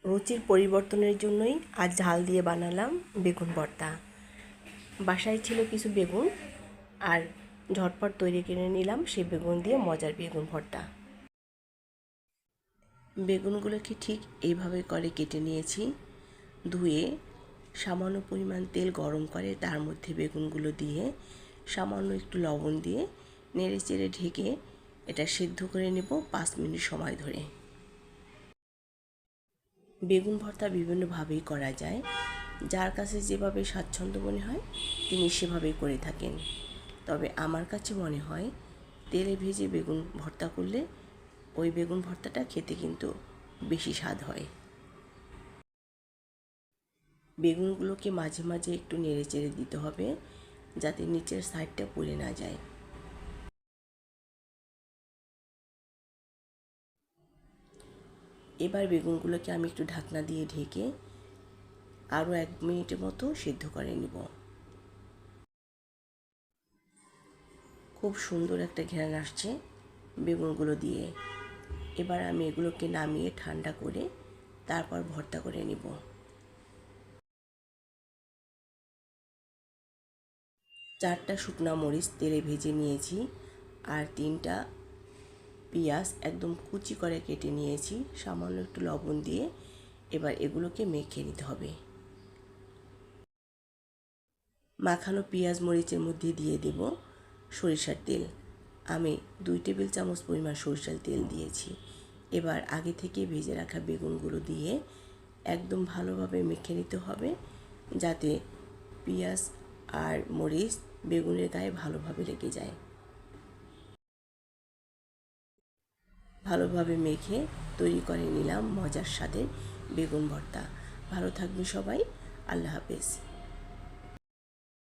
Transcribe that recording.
রুচির পরিবর্তনের জন্যই আজ ঝাল দিয়ে বানালাম বেগুন ভর্তা। বাসায় ছিল কিছু বেগুন আর ঝটপট তৈরি করে নিলাম সেই বেগুন দিয়ে মজার বেগুন ভর্তা। বেগুনগুলোকে ঠিক এইভাবে করে কেটে নিয়েছি। ধুয়ে সামান্য পরিমাণ তেল গরম করে তার মধ্যে বেগুনগুলো দিয়ে সামান্য একটু লবণ দিয়ে নেড়ে চেড়ে ঢেকে এটা সিদ্ধ করে নেব 5 মিনিট সময় ধরে। বেগুন ভর্তা বিভিন্নভাবেই করা যায়, যার কাছে যেভাবে স্বাচ্ছন্দ্য মনে হয় তিনি সেভাবেই করে থাকেন। তবে আমার কাছে মনে হয় তেলে ভেজে বেগুন ভর্তা করলে ওই বেগুন ভর্তাটা খেতে কিন্তু বেশি স্বাদ হয়। বেগুনগুলোকে মাঝে মাঝে একটু নেড়ে চেড়ে দিতে হবে যাতে নিচের সাইডটা পুড়ে না যায়। এবার বেগুনগুলোকে আমি একটু ঢাকনা দিয়ে ঢেকে আরও 1 মিনিটের মতো সিদ্ধ করে নেব। খুব সুন্দর একটা ঘ্রাণ আসছে বেগুনগুলো দিয়ে। এবার আমি এগুলোকে নামিয়ে ঠান্ডা করে তারপর ভর্তা করে নিব। চারটা শুকনা মরিচ তেলে ভেজে নিয়েছি আর 3টা পেঁয়াজ একদম কুচি করে কেটে নিয়েছি সামান্য একটু লবণ দিয়ে। এবার এগুলোকে মেখে নিতে হবে। মাখানো পেঁয়াজ মরিচের মধ্যে দিয়ে দেব সরিষার তেল। আমি 2 টেবিল চামচ পরিমাণ সরিষার তেল দিয়েছি। এবার আগে থেকে ভেজে রাখা বেগুনগুলো দিয়ে একদম ভালোভাবে মেখে নিতে হবে যাতে পেঁয়াজ আর মরিচ বেগুনের গায়ে ভালোভাবে লেগে যায়। ভালোভাবে মেখে তৈরি করে নিলাম মজার স্বাদের বেগুন ভর্তা। ভালো থাকবেন সবাই। আল্লাহ হাফেজ।